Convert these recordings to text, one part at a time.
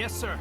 Yes, sir.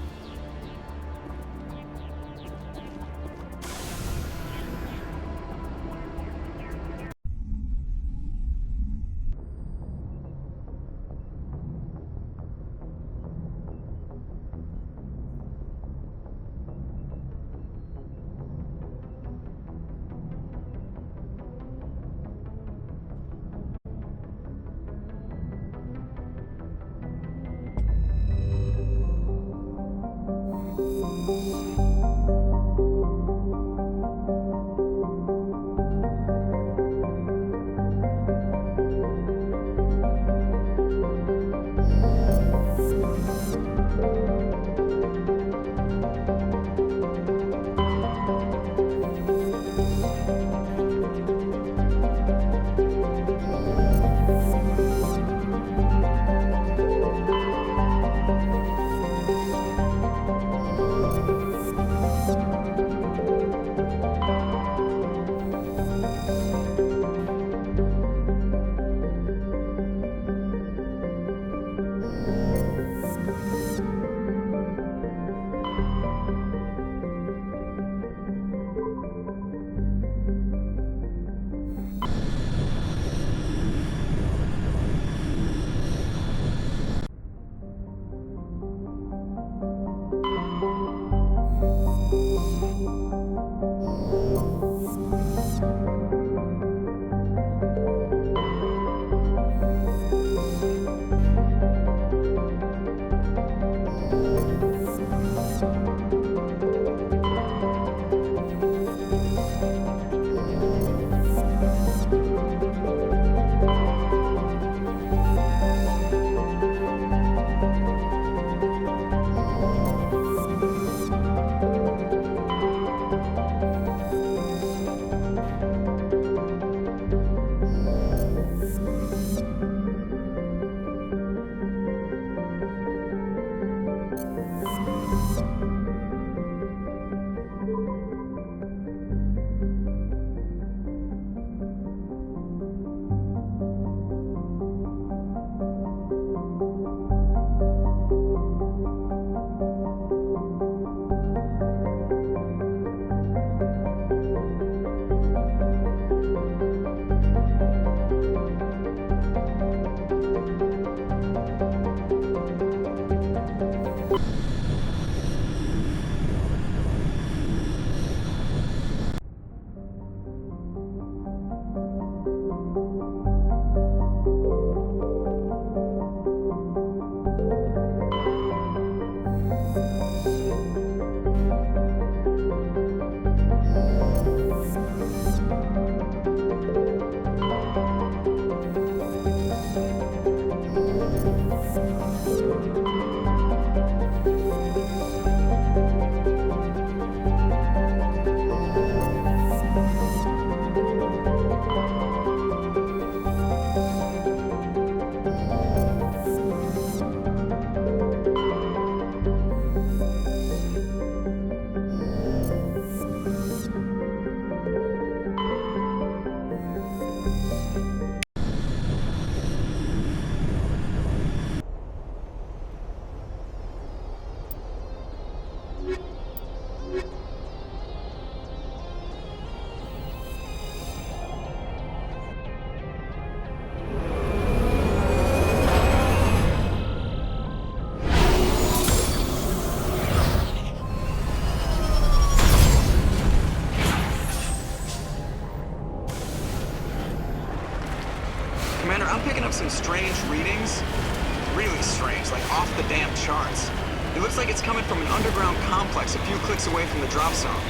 Commander, I'm picking up some strange readings. Really strange, like off the damn charts. It looks like it's coming from an underground complex a few clicks away from the drop zone.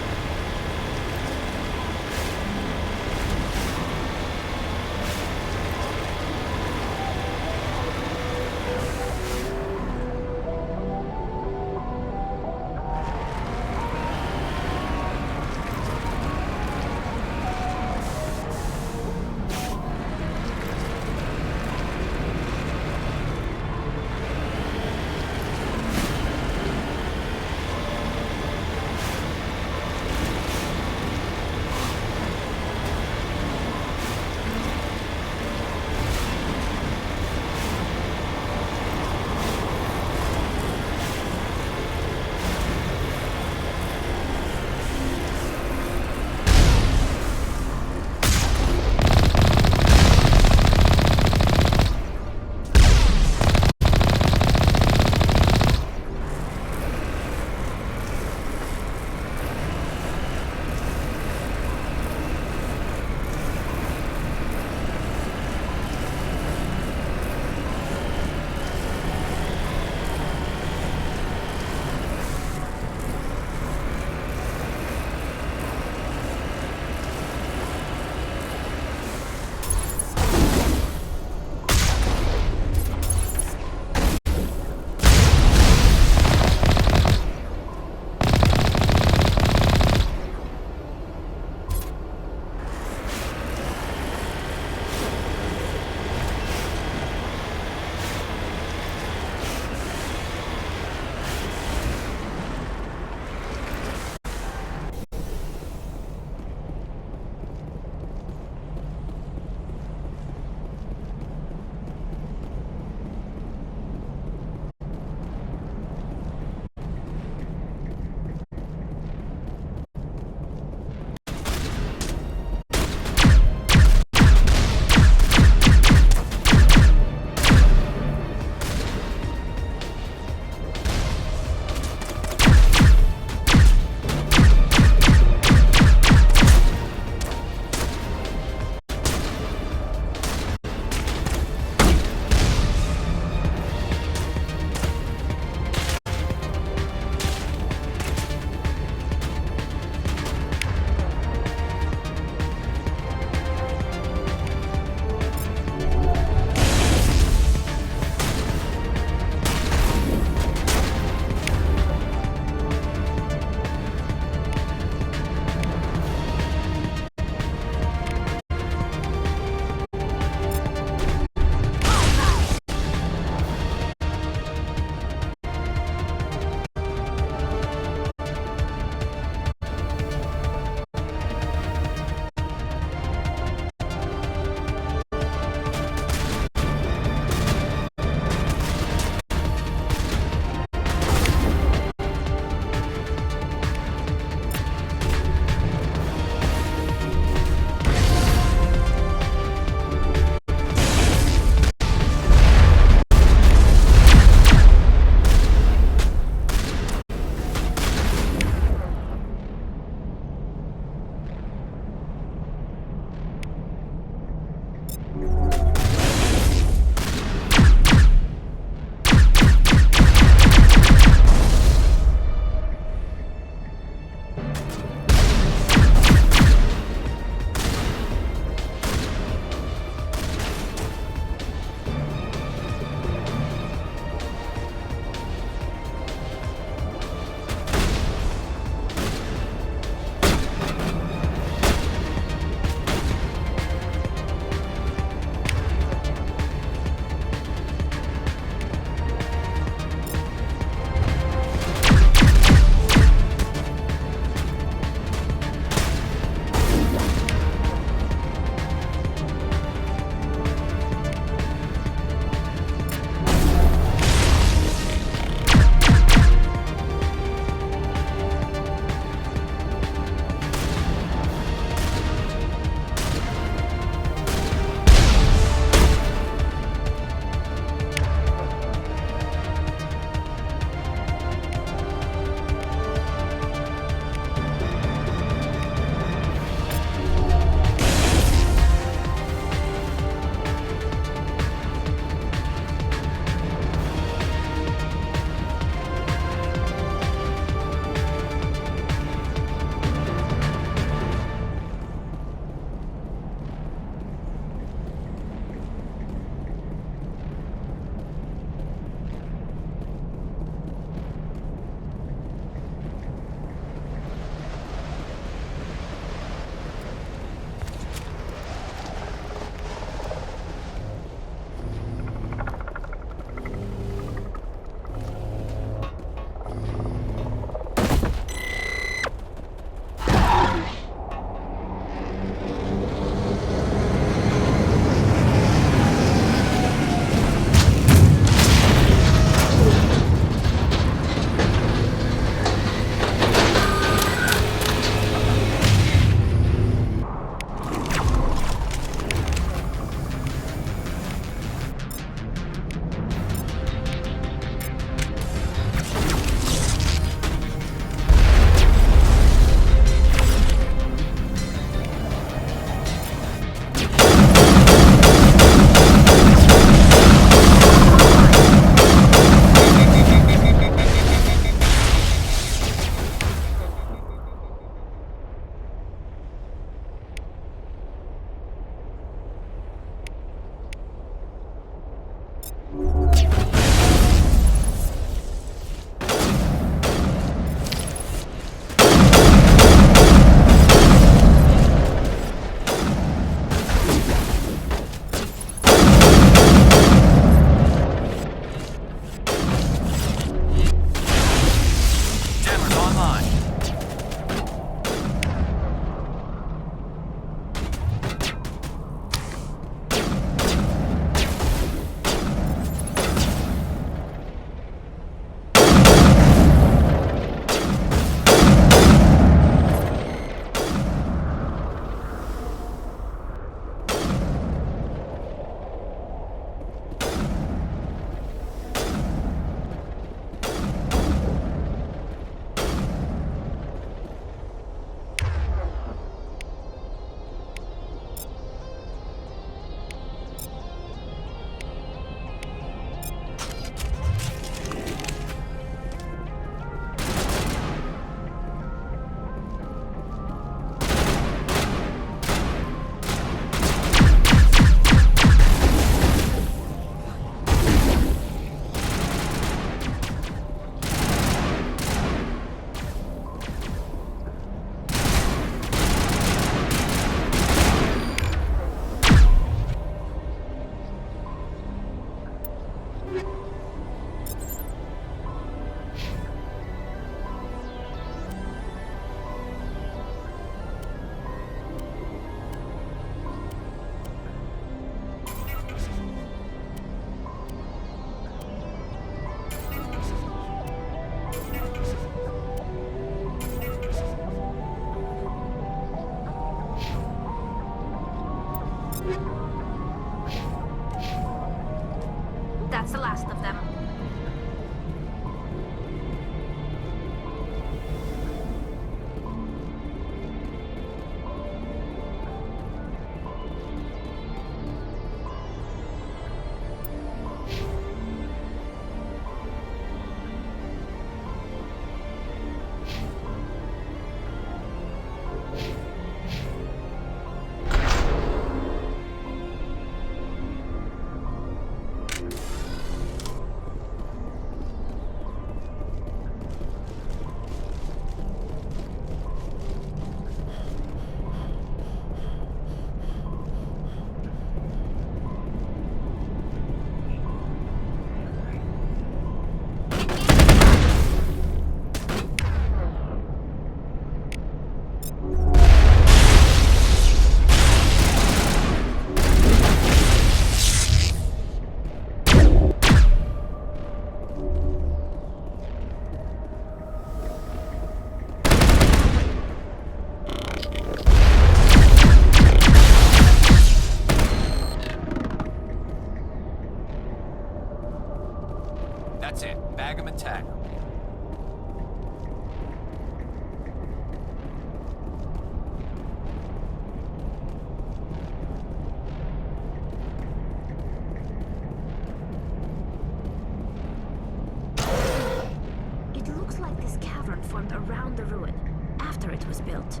like this cavern formed around the ruin, after it was built.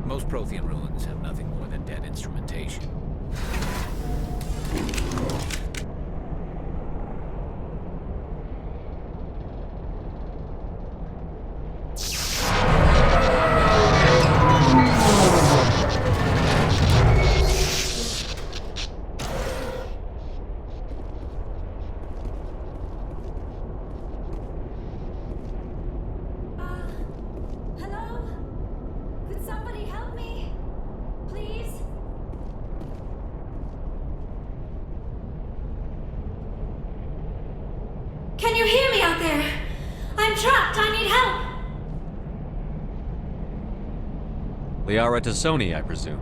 Most Prothean ruins have nothing more than dead instrumentation. Can you hear me out there? I'm trapped. I need help. Liara Tassoni, I presume.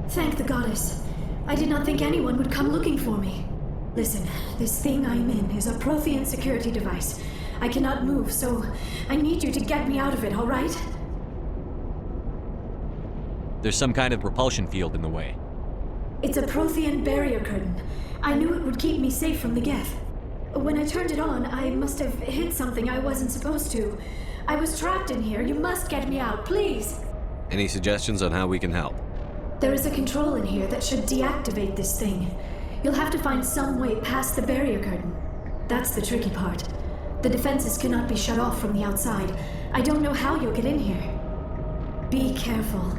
Thank the goddess. I did not think anyone would come looking for me. Listen, this thing I'm in is a Prothean security device. I cannot move, so I need you to get me out of it, all right? There's some kind of repulsion field in the way. It's a Prothean barrier curtain. I knew it would keep me safe from the Geth. When I turned it on, I must have hit something I wasn't supposed to. I was trapped in here. You must get me out, please. Any suggestions on how we can help? There is a control in here that should deactivate this thing. You'll have to find some way past the barrier curtain. That's the tricky part. The defenses cannot be shut off from the outside. I don't know how you'll get in here. Be careful.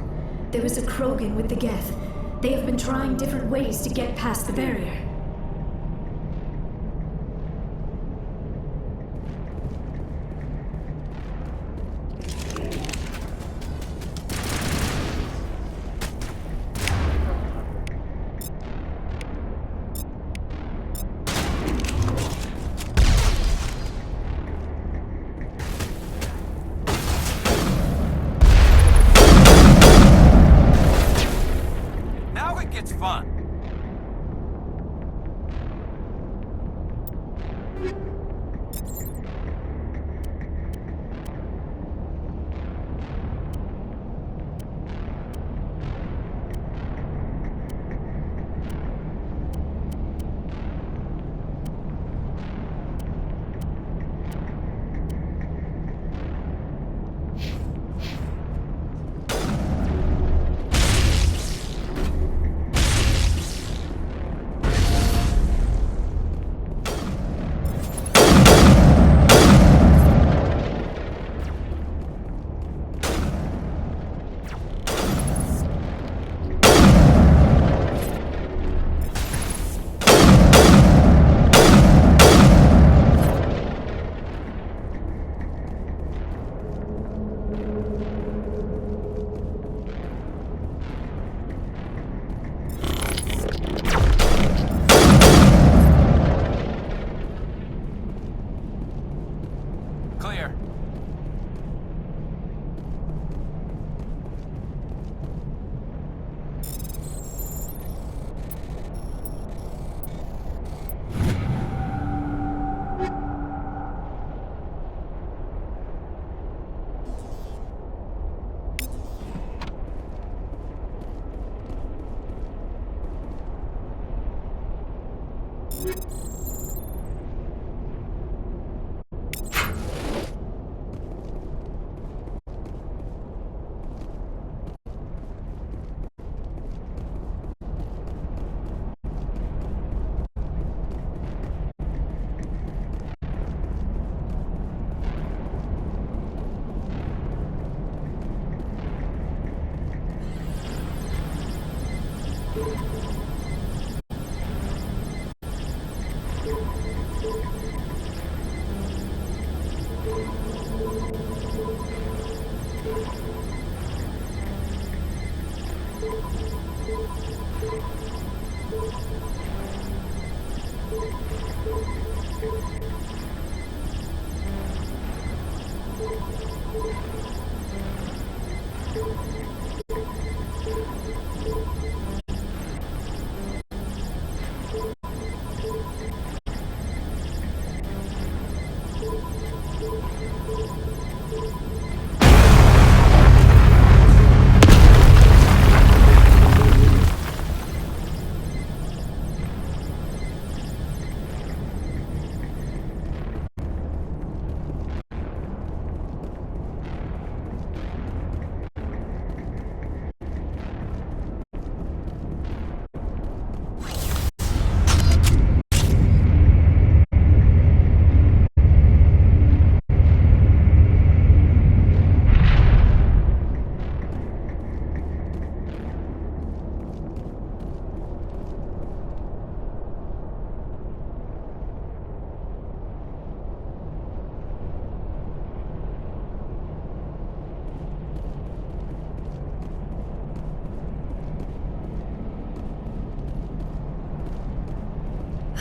There is a Krogan with the Geth. They have been trying different ways to get past the barrier. It's fun. Clear.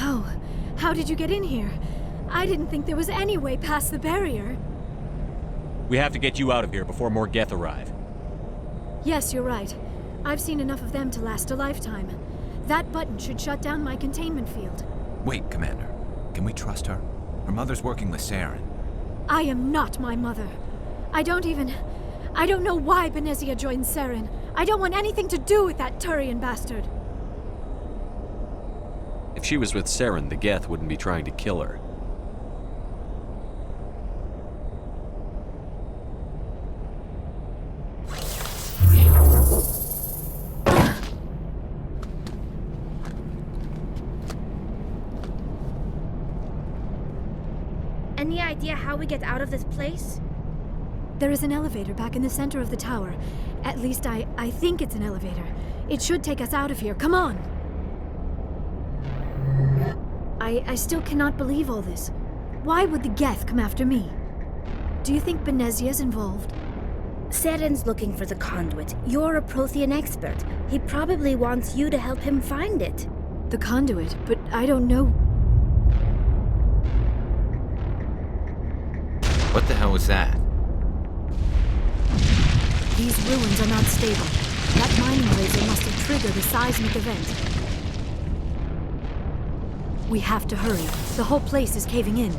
Oh, how did you get in here? I didn't think there was any way past the barrier. We have to get you out of here before more Geth arrive. Yes, you're right. I've seen enough of them to last a lifetime. That button should shut down my containment field. Wait, Commander. Can we trust her? Her mother's working with Saren. I am not my mother. I don't know why Benezia joined Saren. I don't want anything to do with that Turian bastard. If she was with Saren, the Geth wouldn't be trying to kill her. Any idea how we get out of this place? There is an elevator back in the center of the tower. At least I think it's an elevator. It should take us out of here. Come on! I still cannot believe all this. Why would the Geth come after me? Do you think Benezia's involved? Saren's looking for the conduit. You're a Prothean expert. He probably wants you to help him find it. The conduit, but I don't know. What the hell was that? These ruins are not stable. That mining laser must have triggered a seismic event. We have to hurry. The whole place is caving in.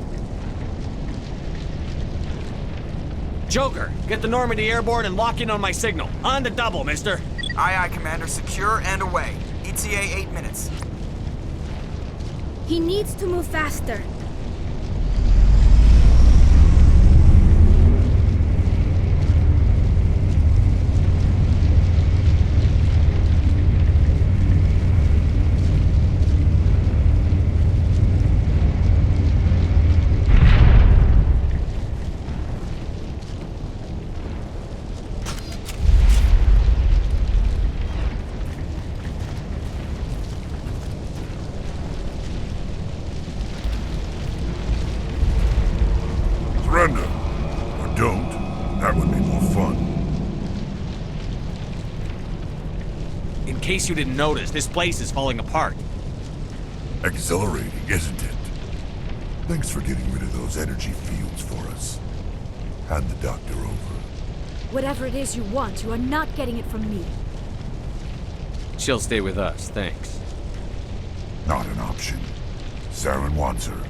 Joker, get the Normandy airborne and lock in on my signal. On the double, mister. Aye, aye, Commander. Secure and away. ETA 8 minutes. He needs to move faster. Surrender. Or don't. That would be more fun. In case you didn't notice, this place is falling apart. Exhilarating, isn't it? Thanks for getting rid of those energy fields for us. Hand the doctor over. Whatever it is you want, you are not getting it from me. She'll stay with us, thanks. Not an option. Saren wants her,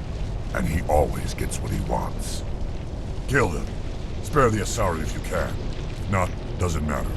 and he always gets what he wants. Kill him. Spare the Asari if you can. If not, doesn't matter.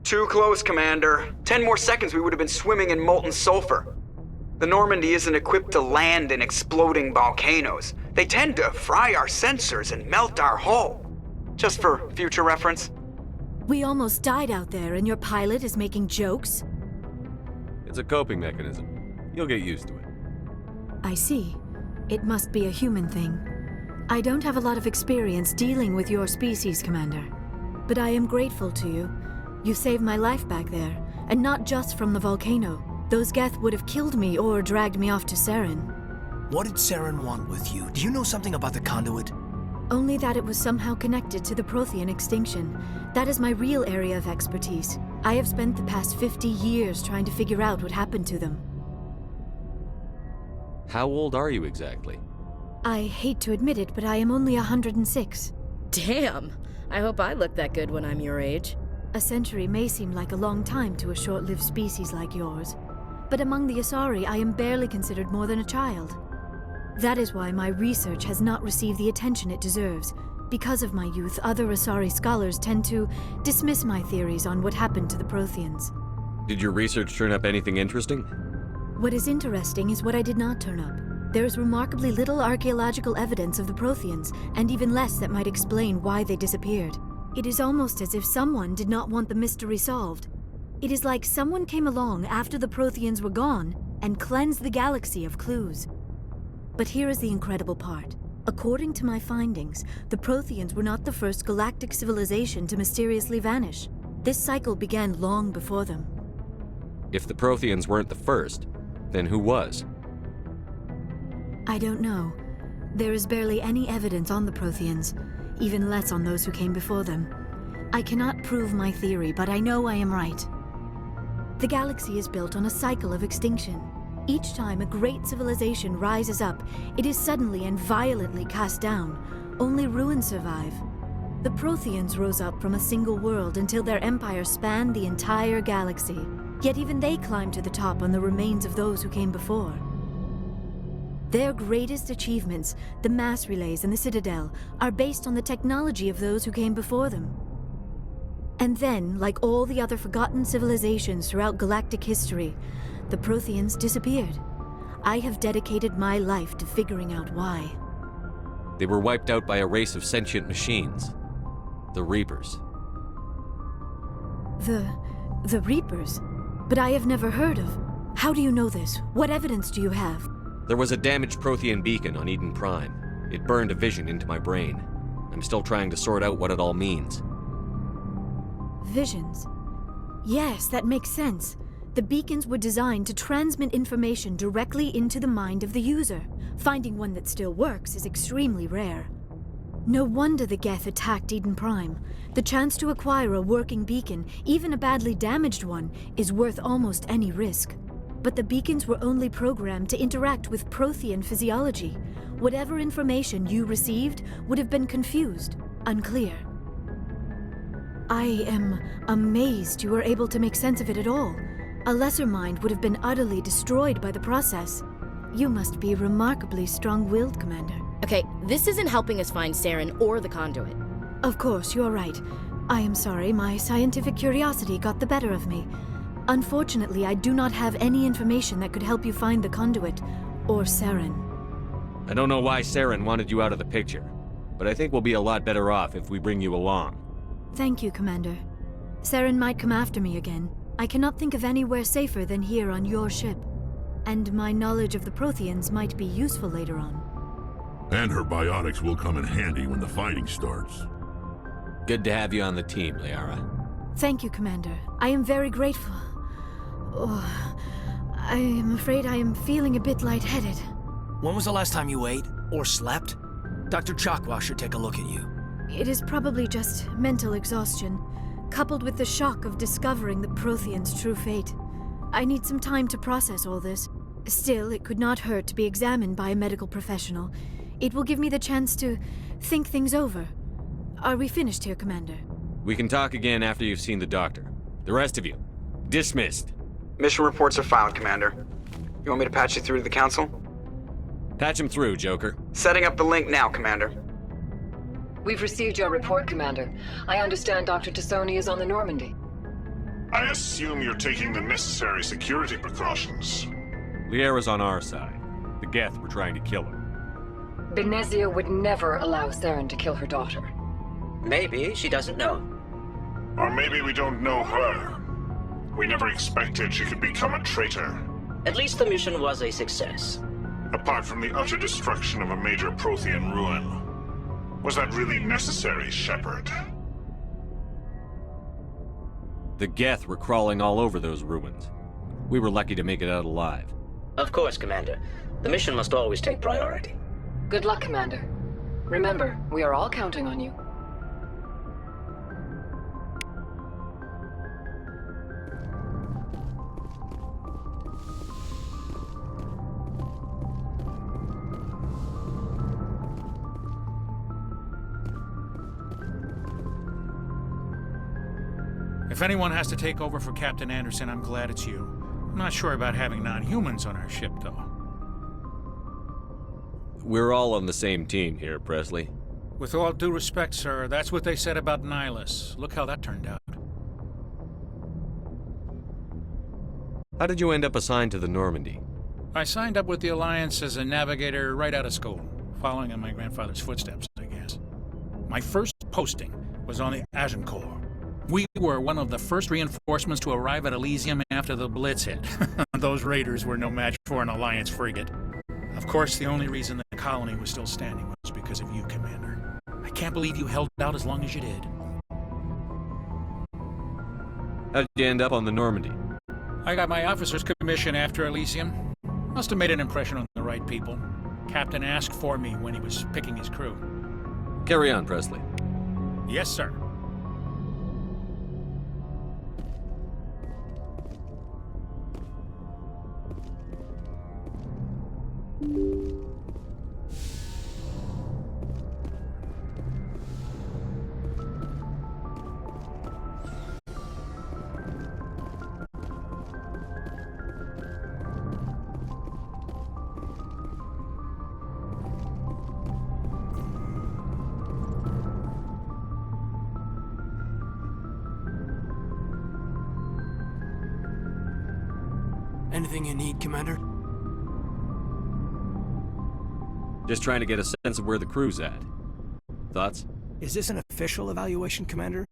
Too close, Commander. 10 more seconds we would have been swimming in molten sulfur. The Normandy isn't equipped to land in exploding volcanoes. They tend to fry our sensors and melt our hull. Just for future reference. We almost died out there, and your pilot is making jokes? It's a coping mechanism. You'll get used to it. I see. It must be a human thing. I don't have a lot of experience dealing with your species, Commander. But I am grateful to you. You saved my life back there, and not just from the volcano. Those Geth would have killed me or dragged me off to Saren. What did Saren want with you? Do you know something about the conduit? Only that it was somehow connected to the Prothean extinction. That is my real area of expertise. I have spent the past 50 years trying to figure out what happened to them. How old are you exactly? I hate to admit it, but I am only 106. Damn! I hope I look that good when I'm your age. A century may seem like a long time to a short-lived species like yours. But among the Asari, I am barely considered more than a child. That is why my research has not received the attention it deserves. Because of my youth, other Asari scholars tend to dismiss my theories on what happened to the Protheans. Did your research turn up anything interesting? What is interesting is what I did not turn up. There is remarkably little archaeological evidence of the Protheans, and even less that might explain why they disappeared. It is almost as if someone did not want the mystery solved. It is like someone came along after the Protheans were gone and cleansed the galaxy of clues. But here is the incredible part. According to my findings, the Protheans were not the first galactic civilization to mysteriously vanish. This cycle began long before them. If the Protheans weren't the first, then who was? I don't know. There is barely any evidence on the Protheans, even less on those who came before them. I cannot prove my theory, but I know I am right. The galaxy is built on a cycle of extinction. Each time a great civilization rises up, it is suddenly and violently cast down. Only ruins survive. The Protheans rose up from a single world until their empire spanned the entire galaxy. Yet even they climbed to the top on the remains of those who came before. Their greatest achievements, the mass relays and the Citadel, are based on the technology of those who came before them. And then, like all the other forgotten civilizations throughout galactic history, the Protheans disappeared. I have dedicated my life to figuring out why. They were wiped out by a race of sentient machines. The Reapers. The Reapers? But I have never heard of. How do you know this? What evidence do you have? There was a damaged Prothean beacon on Eden Prime. It burned a vision into my brain. I'm still trying to sort out what it all means. Visions. Yes, that makes sense. The beacons were designed to transmit information directly into the mind of the user. Finding one that still works is extremely rare. No wonder the Geth attacked Eden Prime. The chance to acquire a working beacon, even a badly damaged one, is worth almost any risk. But the beacons were only programmed to interact with Prothean physiology. Whatever information you received would have been confused, unclear. I am amazed you were able to make sense of it at all. A lesser mind would have been utterly destroyed by the process. You must be remarkably strong-willed, Commander. Okay, this isn't helping us find Saren or the conduit. Of course, you're right. I am sorry, my scientific curiosity got the better of me. Unfortunately, I do not have any information that could help you find the conduit, or Saren. I don't know why Saren wanted you out of the picture, but I think we'll be a lot better off if we bring you along. Thank you, Commander. Saren might come after me again. I cannot think of anywhere safer than here on your ship. And my knowledge of the Protheans might be useful later on. And her biotics will come in handy when the fighting starts. Good to have you on the team, Liara. Thank you, Commander. I am very grateful. Oh, I am afraid I am feeling a bit lightheaded. When was the last time you ate or slept? Dr. Chakwa should take a look at you. It is probably just mental exhaustion, coupled with the shock of discovering the Protheans' true fate. I need some time to process all this. Still, it could not hurt to be examined by a medical professional. It will give me the chance to think things over. Are we finished here, Commander? We can talk again after you've seen the doctor. The rest of you, dismissed. Mission reports are filed, Commander. You want me to patch you through to the Council? Patch him through, Joker. Setting up the link now, Commander. We've received your report, Commander. I understand Dr. Tassoni is on the Normandy. I assume you're taking the necessary security precautions. Liara's on our side. The Geth were trying to kill her. Benezia would never allow Saren to kill her daughter. Maybe she doesn't know. Or maybe we don't know her. We never expected she could become a traitor. At least the mission was a success. Apart from the utter destruction of a major Prothean ruin. Was that really necessary, Shepard? The Geth were crawling all over those ruins. We were lucky to make it out alive. Of course, Commander. The mission must always take priority. Good luck, Commander. Remember, we are all counting on you. If anyone has to take over for Captain Anderson, I'm glad it's you. I'm not sure about having non-humans on our ship, though. We're all on the same team here, Presley. With all due respect, sir, that's what they said about Nihilus. Look how that turned out. How did you end up assigned to the Normandy? I signed up with the Alliance as a navigator right out of school, following in my grandfather's footsteps, I guess. My first posting was on the Agincourt. We were one of the first reinforcements to arrive at Elysium after the Blitz hit. Those raiders were no match for an Alliance frigate. Of course, the only reason the colony was still standing was because of you, Commander. I can't believe you held out as long as you did. How did you end up on the Normandy? I got my officer's commission after Elysium. Must have made an impression on the right people. Captain asked for me when he was picking his crew. Carry on, Presley. Yes, sir. Anything you need, Commander? Just trying to get a sense of where the crew's at. Thoughts? Is this an official evaluation, Commander?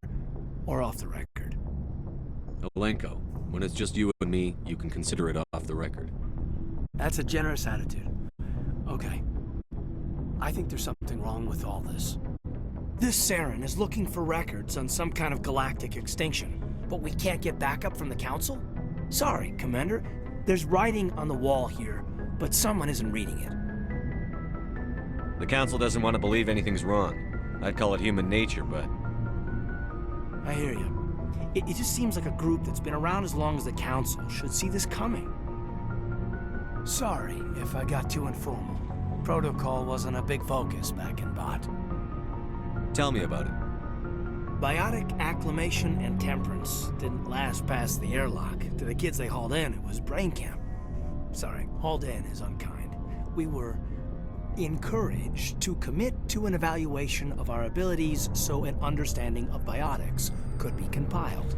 Or off the record? Olenko, when it's just you and me, you can consider it off the record. That's a generous attitude. Okay. I think there's something wrong with all this. This Saren is looking for records on some kind of galactic extinction, but we can't get backup from the Council? Sorry, Commander. There's writing on the wall here, but someone isn't reading it. The Council doesn't want to believe anything's wrong. I'd call it human nature, but... I hear you. It just seems like a group that's been around as long as the Council should see this coming. Sorry if I got too informal. Protocol wasn't a big focus back in Bot. Tell me about it. Biotic acclimation and temperance didn't last past the airlock. To the kids they hauled in, it was brain camp. Sorry, hauled in is unkind. We were encouraged to commit to an evaluation of our abilities so an understanding of biotics could be compiled.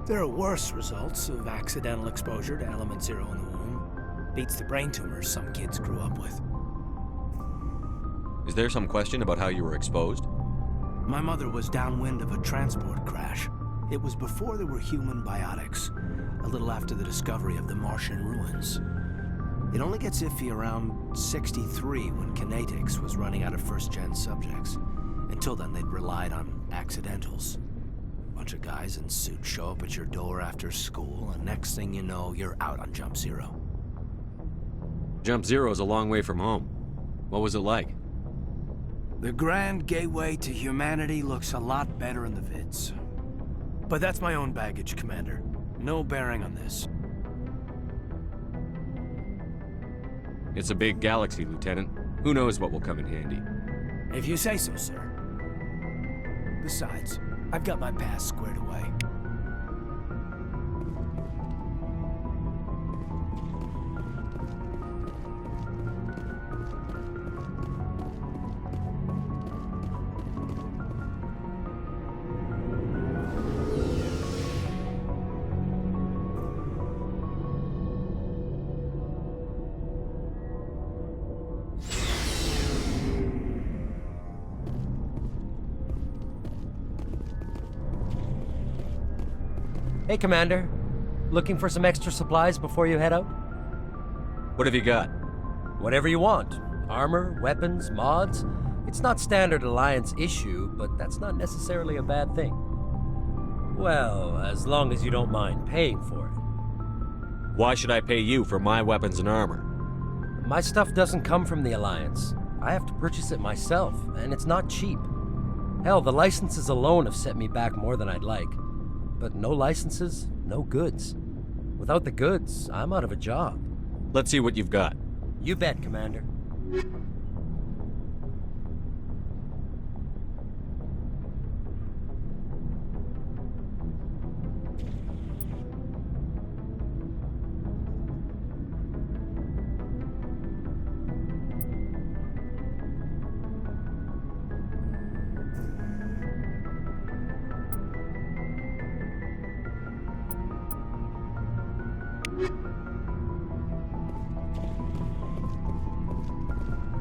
There are worse results of accidental exposure to element 0 in the womb. Beats the brain tumors some kids grew up with. Is there some question about how you were exposed? My mother was downwind of a transport crash. It was before there were human biotics, a little after the discovery of the Martian ruins. It only gets iffy around 63 when Kinetics was running out of first-gen subjects. Until then, they'd relied on accidentals. A bunch of guys in suits show up at your door after school, and next thing you know, you're out on Jump Zero. Jump Zero's a long way from home. What was it like? The grand gateway to humanity looks a lot better in the vids. But that's my own baggage, Commander. No bearing on this. It's a big galaxy, Lieutenant. Who knows what will come in handy? If you say so, sir. Besides, I've got my past squared away. Hey, Commander. Looking for some extra supplies before you head out? What have you got? Whatever you want. Armor, weapons, mods. It's not standard Alliance issue, but that's not necessarily a bad thing. Well, as long as you don't mind paying for it. Why should I pay you for my weapons and armor? My stuff doesn't come from the Alliance. I have to purchase it myself, and it's not cheap. Hell, the licenses alone have set me back more than I'd like. But no licenses, no goods. Without the goods, I'm out of a job. Let's see what you've got. You bet, Commander.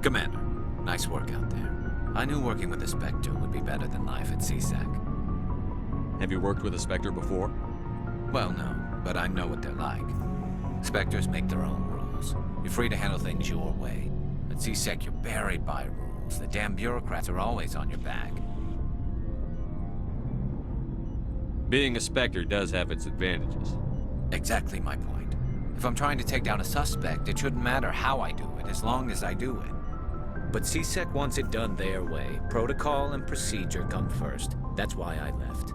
Commander, nice work out there. I knew working with the Spectre would be better than life at CSEC. Have you worked with a Spectre before? Well, no, but I know what they're like. Spectres make their own rules. You're free to handle things your way. At CSEC, you're buried by rules. The damn bureaucrats are always on your back. Being a Spectre does have its advantages. Exactly my point. If I'm trying to take down a suspect, it shouldn't matter how I do it, as long as I do it. But CSEC wants it done their way. Protocol and procedure come first. That's why I left.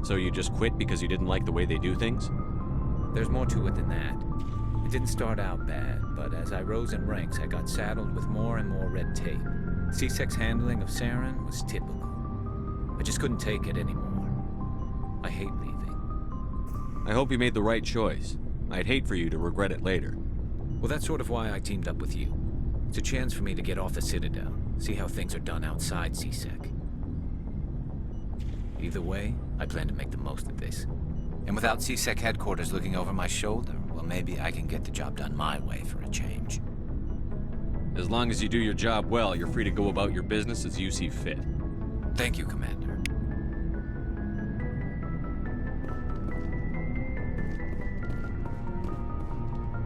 So you just quit because you didn't like the way they do things? There's more to it than that. It didn't start out bad, but as I rose in ranks, I got saddled with more and more red tape. CSEC's handling of Saren was typical. I just couldn't take it anymore. I hate leaving. I hope you made the right choice. I'd hate for you to regret it later. Well, that's sort of why I teamed up with you. It's a chance for me to get off the Citadel, see how things are done outside CSEC. Either way, I plan to make the most of this. And without CSEC headquarters looking over my shoulder, well, maybe I can get the job done my way for a change. As long as you do your job well, you're free to go about your business as you see fit. Thank you, Commander.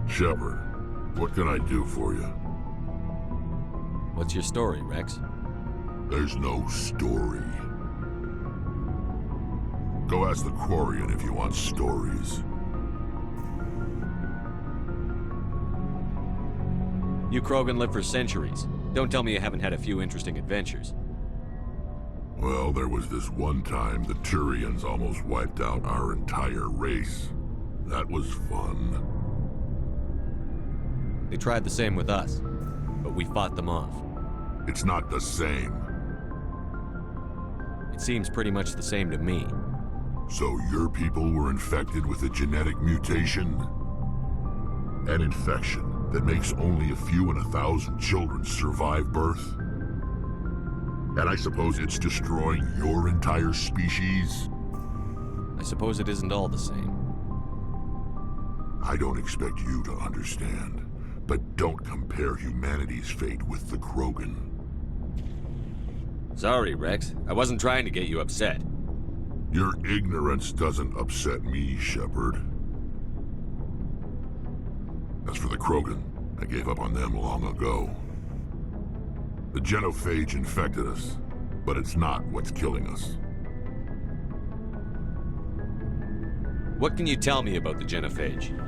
Shepard, what can I do for you? What's your story, Rex? There's no story. Go ask the Quarian if you want stories. You Krogan live for centuries. Don't tell me you haven't had a few interesting adventures. Well, there was this one time the Turians almost wiped out our entire race. That was fun. They tried the same with us, but we fought them off. It's not the same. It seems pretty much the same to me. So your people were infected with a genetic mutation? An infection that makes only a few in 1,000 children survive birth? And I suppose it's destroying your entire species? I suppose it isn't all the same. I don't expect you to understand, but don't compare humanity's fate with the Krogan. Sorry, Rex. I wasn't trying to get you upset. Your ignorance doesn't upset me, Shepard. As for the Krogan, I gave up on them long ago. The genophage infected us, but it's not what's killing us. What can you tell me about the genophage?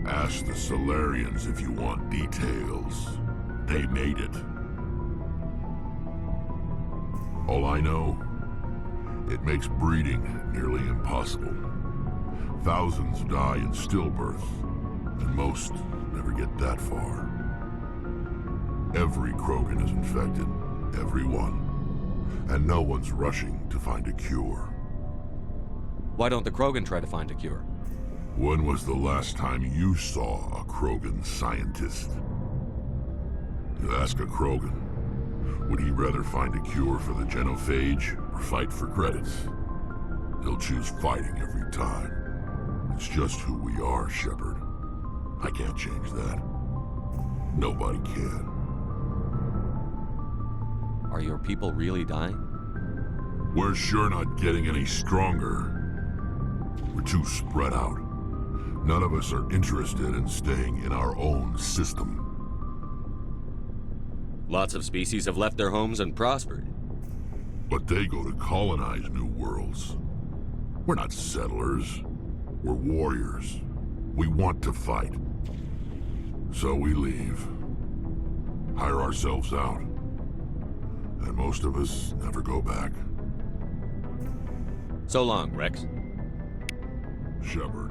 Ask the Solarians if you want details. They made it. All I know, it makes breeding nearly impossible. Thousands die in stillbirth, and most never get that far. Every Krogan is infected, every one, and no one's rushing to find a cure. Why don't the Krogan try to find a cure? When was the last time you saw a Krogan scientist? You ask a Krogan, would he rather find a cure for the genophage or fight for credits? He'll choose fighting every time. It's just who we are, Shepard. I can't change that. Nobody can. Are your people really dying? We're sure not getting any stronger. We're too spread out. None of us are interested in staying in our own system. Lots of species have left their homes and prospered. But they go to colonize new worlds. We're not settlers. We're warriors. We want to fight. So we leave. Hire ourselves out. And most of us never go back. So long, Rex. Shepard.